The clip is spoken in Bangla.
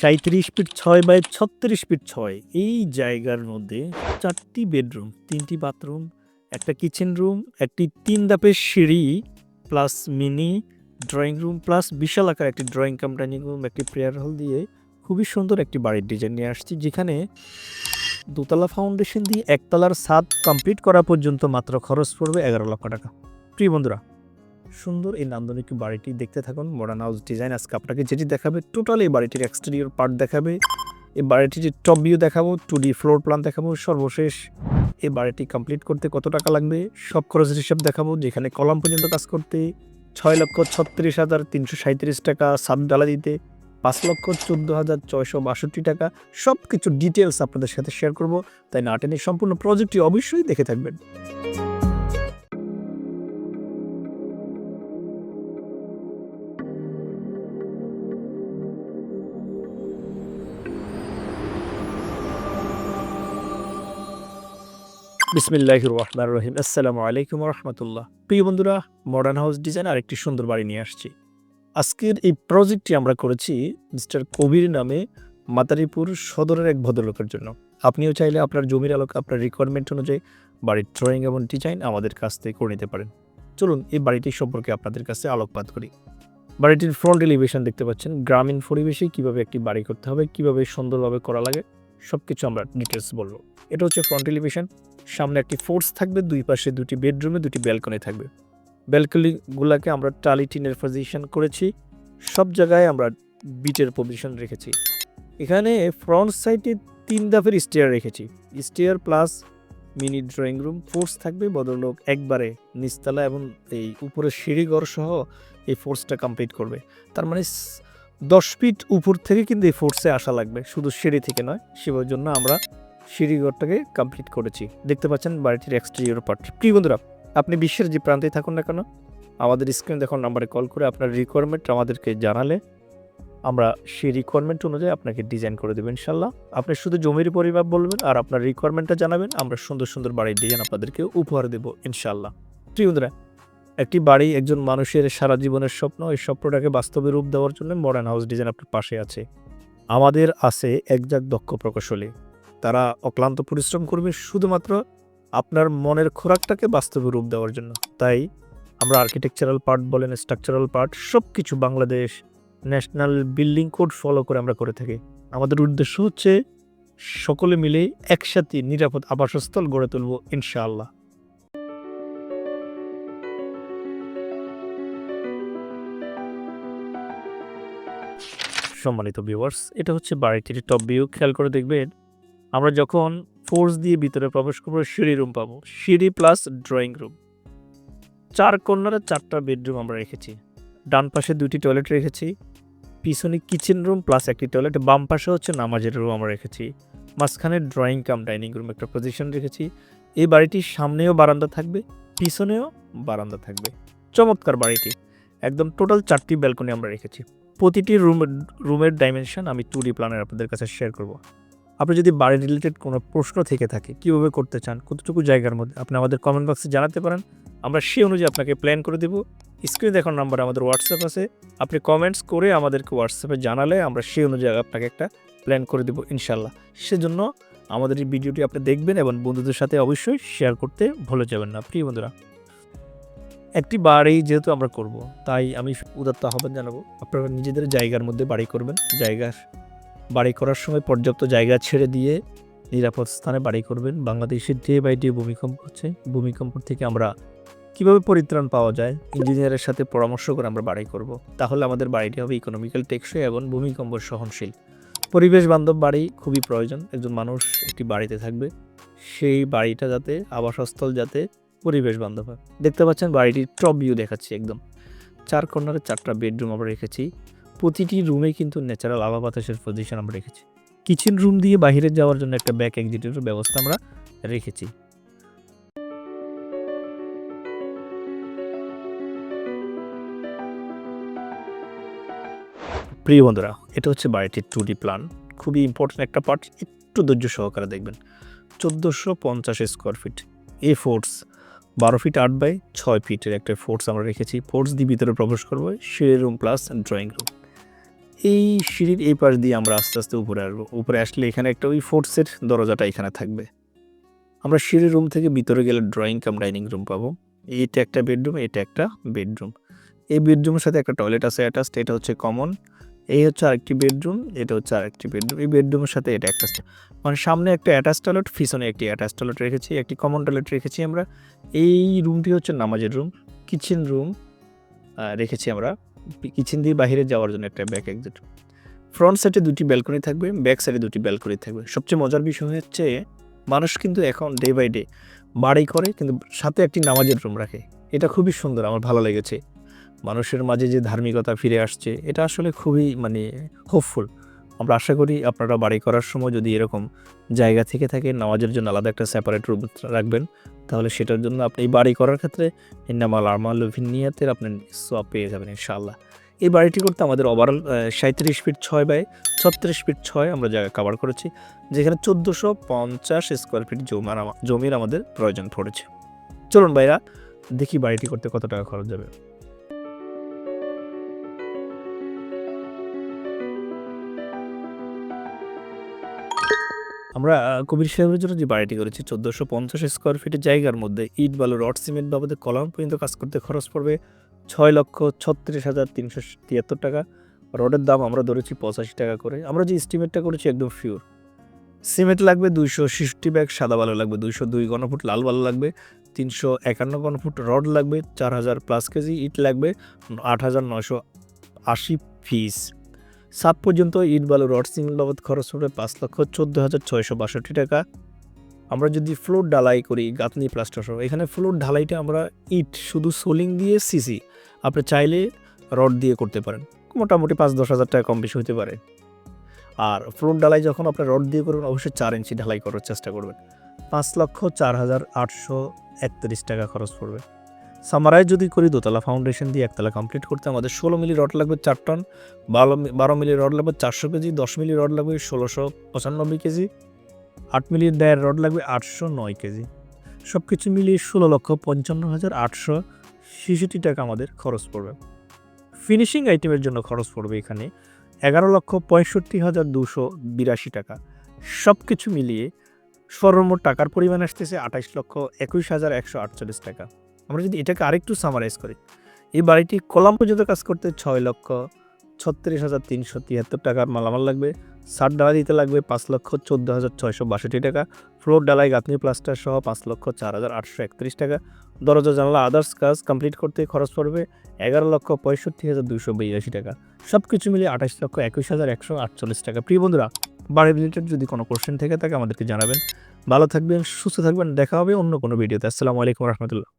৩৭ ফিট ৬ বাই ৩৬ ফিট ৬ এই জায়গার মধ্যে ৪টি বেডরুম, ৩টি বাথরুম, একটা কিচেন রুম, একটি ৩ ধাপের সিঁড়ি plus mini drawing room plus বিশাল আকার একটি ড্রয়িং কাম ডাইনিং রুম, একটি প্রেয়ার হল দিয়ে খুবই সুন্দর একটি বাড়ির ডিজাইন নিয়ে আসছি, যেখানে দোতলা ফাউন্ডেশন দিয়ে একতলার ছাদ কমপ্লিট করা পর্যন্ত মাত্র খরচ পড়বে ১১ লক্ষ টাকা। প্রিয় বন্ধুরা, সুন্দর এই নান্দনিক বাড়িটি দেখতে থাকুন। মডার্ন হাউস ডিজাইন আজকে আপনাকে যেটি দেখাবে টোটাল এই বাড়িটির এক্সটেরিয়র পার্ট দেখাবে, এই বাড়িটির টপ ভিউ দেখাবো, 2D ফ্লোর প্ল্যান দেখাবো, সর্বশেষ এই বাড়িটি কমপ্লিট করতে কত টাকা লাগবে সব খরচের হিসাব দেখাবো, যেখানে কলাম পর্যন্ত কাজ করতে ৬,৩৬,৩৩৭ টাকা, সাব ডালা দিতে ৫,১৪,৬৬২ টাকা, সব কিছু ডিটেলস আপনাদের সাথে শেয়ার করব। তাই না টেনে সম্পূর্ণ প্রজেক্টটি অবশ্যই দেখে থাকবেন। বিসমিল্লাহির রহমানির রহিম। আসসালামু আলাইকুম ওয়া রাহমাতুল্লাহ। প্রিয় বন্ধুরা, মডার্ন হাউস ডিজাইন আর একটি সুন্দর বাড়ি নিয়ে আসছি। আজকের এই প্রজেক্টটি আমরা করেছি মিস্টার কবির নামে মাদারীপুর সদরের এক ভদ্রলোকের জন্য। আপনিও চাইলে আপনার জমির আলোকে আপনার রিকোয়ারমেন্ট অনুযায়ী বাড়ির ড্রয়িং এবং ডিজাইন আমাদের কাছ থেকে করে নিতে পারেন। চলুন এই বাড়িটি সম্পর্কে আপনাদের কাছে আলোকপাত করি। বাড়িটির ফ্রন্ট এলিভেশন দেখতে পাচ্ছেন। গ্রামীণ পরিবেশে কিভাবে একটি বাড়ি করতে হবে, কিভাবে সুন্দরভাবে করা লাগে, সবকিছু আমরা ডিটেলস বলবো। এটা হচ্ছে ফ্রন্ট এলিভেশন। সামনে একটি ফোর্স থাকবে, দুই পাশে দুটি বেডরুমে দুটি ব্যালকনি থাকবে। ব্যালকনিগুলোকে আমরা টালি টিনের পজিশন করেছি, সব জায়গায় আমরা বিটের পজিশন রেখেছি। এখানে ফ্রন্ট সাইডে 3 ধাপের স্টেয়ার রেখেছি, stair plus mini drawing room. Force থাকবে, ভদ্রলোক একবারে নিচতলা এবং এই উপরে সিঁড়িঘর সহ এই ফোর্সটা কমপ্লিট করবে। তার মানে 10 ফিট উপর থেকে কিন্তু এই ফোর্সে আসা লাগবে, শুধু সিঁড়ি থেকে নয়। সেবার জন্য আমরা সিঁড়িঘরটাকে কমপ্লিট করেছি। দেখতে পাচ্ছেন বাড়িটির এক্সটেরিয়র পার্ট। প্রিয় বন্ধুরা, আপনি বিশ্বের যে প্রান্তেই থাকুন না কেন, আমাদের স্ক্রিনে দেখুন নাম্বারে কল করে আপনার রিকোয়ারমেন্ট আমাদেরকে জানালে আমরা সেই রিকোয়ারমেন্ট অনুযায়ী আপনাকে ডিজাইন করে দেবেন ইনশাল্লাহ। আপনি শুধু জমির পরিমাপ বলবেন আর আপনার রিকোয়ারমেন্টটা জানাবেন, আমরা সুন্দর সুন্দর বাড়ির ডিজাইন আপনাদেরকে উপহার দেবো ইনশাল্লাহ। প্রিয় বন্ধুরা, একটি বাড়ি একজন মানুষের সারা জীবনের স্বপ্ন, এই স্বপ্নটাকে বাস্তবে রূপ দেওয়ার জন্য মডার্ন হাউস ডিজাইন আপনার পাশে আছে। আমাদের আছে একজাক দক্ষ প্রকৌশলী, তারা অক্লান্ত পরিশ্রম করবে শুধুমাত্র আপনার মনের খোরাকটাকে বাস্তবে রূপ দেওয়ার জন্য। তাই আমরা আর্কিটেকচারাল পার্ট বলেন, স্ট্রাকচারাল পার্ট, সব কিছু Bangladesh national building code follow করে আমরা করে থাকি। আমাদের উদ্দেশ্য হচ্ছে সকলে মিলে একসাথে নিরাপদ আবাসস্থল গড়ে তুলব ইনশাআল্লাহ। সম্মানিত ভিউয়ার্স, এটা হচ্ছে বাড়িটির টপ ভিউ। খেয়াল করে দেখবেন, আমরা যখন ফোর্স দিয়ে ভিতরে প্রবেশ করবো সিঁড়ি রুম পাবো, সিঁড়ি প্লাস ড্রয়িং রুম। 4 কর্নারে 4টা বেডরুম আমরা রেখেছি। ডান পাশে 2টি টয়লেট রেখেছি, পিছনে কিচেন রুম প্লাস একটি টয়লেট, বাম পাশে হচ্ছে নামাজের রুম আমরা রেখেছি, মাঝখানে ড্রয়িং কাম ডাইনিং রুম একটা পজিশন রেখেছি। এই বাড়িটির সামনেও বারান্দা থাকবে, পিছনেও বারান্দা থাকবে। চমৎকার বাড়িটি, একদম টোটাল 4টি ব্যালকনি আমরা রেখেছি। প্রতিটি রুমের ডাইমেনশন আমি 2D প্ল্যানের আপনাদের কাছে শেয়ার করব। আপনি যদি বাড়ি রিলেটেড কোনো প্রশ্ন থেকে থাকে, কীভাবে করতে চান, কতটুকু জায়গার মধ্যে, আপনি আমাদের কমেন্ট বক্সে জানাতে পারেন, আমরা সেই অনুযায়ী আপনাকে প্ল্যান করে দেবো। স্ক্রিনে দেখার নাম্বার আমাদের হোয়াটসঅ্যাপ আছে, আপনি কমেন্টস করে আমাদেরকে হোয়াটসঅ্যাপে জানালে আমরা সেই অনুযায়ী আপনাকে একটা প্ল্যান করে দেবো ইনশাল্লাহ। সেজন্য আমাদের এই ভিডিওটি আপনি দেখবেন এবং বন্ধুদের সাথে অবশ্যই শেয়ার করতে ভুলে যাবেন না। প্রিয় বন্ধুরা, একটি বাড়ি যেহেতু আমরা করব, তাই আমি উদাত্ত আহ্বান জানাবো, আপনারা নিজেদের জায়গার মধ্যে বাড়ি করবেন। বাড়ি করার সময় পর্যাপ্ত জায়গা ছেড়ে দিয়ে নিরাপদ স্থানে বাড়ি করবেন। বাংলাদেশে ডে বাই ডে ভূমিকম্প হচ্ছে, ভূমিকম্প থেকে আমরা কিভাবে পরিত্রাণ পাওয়া যায় ইঞ্জিনিয়ারের সাথে পরামর্শ করে আমরা বাড়ি করব। তাহলে আমাদের বাড়িটি হবে ইকোনমিক্যাল, টেকসই এবং ভূমিকম্প সহনশীল। পরিবেশ বান্ধব বাড়ি খুবই প্রয়োজন। একজন মানুষ একটি বাড়িতে থাকবে, সেই বাড়িটা যাতে আবাসস্থল যাতে পরিবেশ বান্ধব হয়। দেখতে পাচ্ছেন বাড়িটির টপ ভিউ দেখাচ্ছি একদম। 4 কর্নারে 4টা বেডরুম আমরা রেখেছি, প্রতিটি রুমে কিন্তু ন্যাচারাল আলো বাতাসের পজিশন আমরা রেখেছি। কিচেন রুম দিয়ে বাইরে যাওয়ার জন্য একটা ব্যাক এক্সিটের ব্যবস্থা আমরা রেখেছি। প্রিয় বন্ধুরা, এটা হচ্ছে বাড়িটির 2D প্ল্যান, খুবই ইম্পর্টেন্ট একটা পার্ট, একটু ধৈর্য সহকারে দেখবেন। 1450 স্কোয়ার ফিট, এ ফোর্স 12 ফিট 8 বাই 6 ফিটের একটা ফোর্স আমরা রেখেছি। ফোর্স দিয়ে ভিতরে প্রবেশ করবো, সিঁড়ি রুম প্লাস ড্রয়িং রুম। এই সিঁড়ির এই পাশ দিয়ে আমরা আস্তে আস্তে উপরে আসবো। উপরে আসলে এখানে একটা ওই ফোর্সের দরজাটা এখানে থাকবে। আমরা সিঁড়ির রুম থেকে ভিতরে গেলে ড্রয়িং কাম ডাইনিং রুম পাবো। এইটা একটা বেডরুম, এটা একটা বেডরুম। এই বেডরুমের সাথে একটা টয়লেট আছে অ্যাটাচড, এটা হচ্ছে কমন। এই হচ্ছে আরেকটি বেডরুম, এটা হচ্ছে আরেকটি বেডরুম। এই বেডরুমের সাথে এটা একটা মানে সামনে একটা অ্যাটাচ টয়লেট, পিছনে একটি অ্যাটাচ টয়লেট রেখেছি, একটি কমন টয়লেট রেখেছি আমরা। এই রুমটি হচ্ছে নামাজের রুম। কিচেন রুম রেখেছি আমরা। কিচেন দিয়ে বাইরে যাওয়ার জন্য একটা ব্যাক এক্সিট। ফ্রন্ট সাইডে দুটি ব্যালকনি থাকবে, ব্যাক সাইডে দুটি ব্যালকনি থাকবে। সবচেয়ে মজার বিষয় হচ্ছে মানুষ কিন্তু এখন ডে বাই ডে বাড়ি করে কিন্তু সাথে একটি নামাজের রুম রাখে। এটা খুবই সুন্দর, আমার ভালো লেগেছে। মানুষের মাঝে যে ধার্মিকতা ফিরে আসছে, এটা আসলে খুবই মানে হোপফুল। আমরা আশা করি আপনারা বাড়ি করার সময় যদি এরকম জায়গা থেকে থাকে, নামাজের জন্য আলাদা একটা সেপারেট রুম রাখবেন, তাহলে সেটার জন্য আপনি এই বাড়ি করার ক্ষেত্রে ইন্নামাল আমালু বিন্নিয়াতের আপনি সওয়াব পেয়ে যাবেন ইনশাআল্লাহ। এই বাড়িটি করতে আমাদের ওভারঅল 37 ফিট 6 বাই 36 ফিট 6 আমরা জায়গা কভার করেছি, যেখানে 1450 স্কোয়ার ফিট জমির আমাদের প্রয়োজন পড়েছে। চলুন ভাইরা দেখি বাড়িটি করতে কত টাকা খরচ যাবে। আমরা কবির সাহেবের জন্য যে বাড়িটি করেছি 1450 স্কোয়ার ফিটের জায়গার মধ্যে ইট বালু রড সিমেন্ট বাবদে কলাম পর্যন্ত কাজ করতে খরচ পড়বে 6,36,373 টাকা। রডের দাম আমরা ধরেছি 85 টাকা করে। আমরা যে এস্টিমেটটা করেছি একদম ফিউর। সিমেন্ট লাগবে 266 ব্যাগ, সাদা বালু লাগবে 202 ঘনফুট, লাল বালু লাগবে 351 ঘনফুট, রড লাগবে 4000+ কেজি, ইট লাগবে 8980 পিস। সাত পর্যন্ত ইট বালু রড সিমেন্ট বাবদ খরচ হবে 5,14,662 টাকা। আমরা যদি ফ্লোর ঢালাই করি গাঁথনি প্লাস্টার সহ, এখানে ফ্লোর ঢালাইটা আমরা ইট শুধু সোলিং দিয়ে সিসি, আপনি চাইলে রড দিয়ে করতে পারেন, মোটামুটি 5-10 হাজার টাকা কম বেশি হতে পারে। আর ফ্লোর ঢালাই যখন আপনি রড দিয়ে করবেন অবশ্যই 4 ইঞ্চি ঢালাই করার চেষ্টা করবেন। 5,04,831 টাকা খরচ পড়বে। সামারাইজ যদি করি দোতলা ফাউন্ডেশন দিয়ে একতলা কমপ্লিট করতে আমাদের 16 মিলি রড লাগবে 4 টন, 12 মিলি রড লাগবে 400 কেজি, 10 মিলি রড লাগবে 1695 কেজি, 8 মিলি ডায়ের রড লাগবে 809 কেজি। সব কিছু মিলিয়ে 16,55,866 টাকা আমাদের খরচ পড়বে। ফিনিশিং আইটেমের জন্য খরচ পড়বে এখানে 11,65,282 টাকা। সব কিছু মিলিয়ে সর্বমোট টাকার পরিমাণ আসতেছে 28,21,148 টাকা। আমরা যদি এটাকে আরেকটু সামারাইজ করি, এই বাড়িটি কলাম পর্যন্ত কাজ করতে 6,36,373 টাকার মালামাল লাগবে। ছাদ ঢালাই দিতে লাগবে 5,14,662 টাকা। ফ্লোর ঢালাই গাঁথনি প্লাস্টার সহ 5,04,831 টাকা। দরজা জানালা আদার্স কাজ কমপ্লিট করতে খরচ পড়বে 11,65,282 টাকা। সব কিছু মিলিয়ে 28,21,148 টাকা। প্রিয় বন্ধুরা, বাড়ি রিলেটেড যদি কোনো কোশ্চেন থেকে থাকে আমাদেরকে জানাবেন। ভালো থাকবেন, সুস্থ থাকবেন, দেখা হবে অন্য কোনো ভিডিওতে। আসসালামু আলাইকুম রহমতুল্লাহ।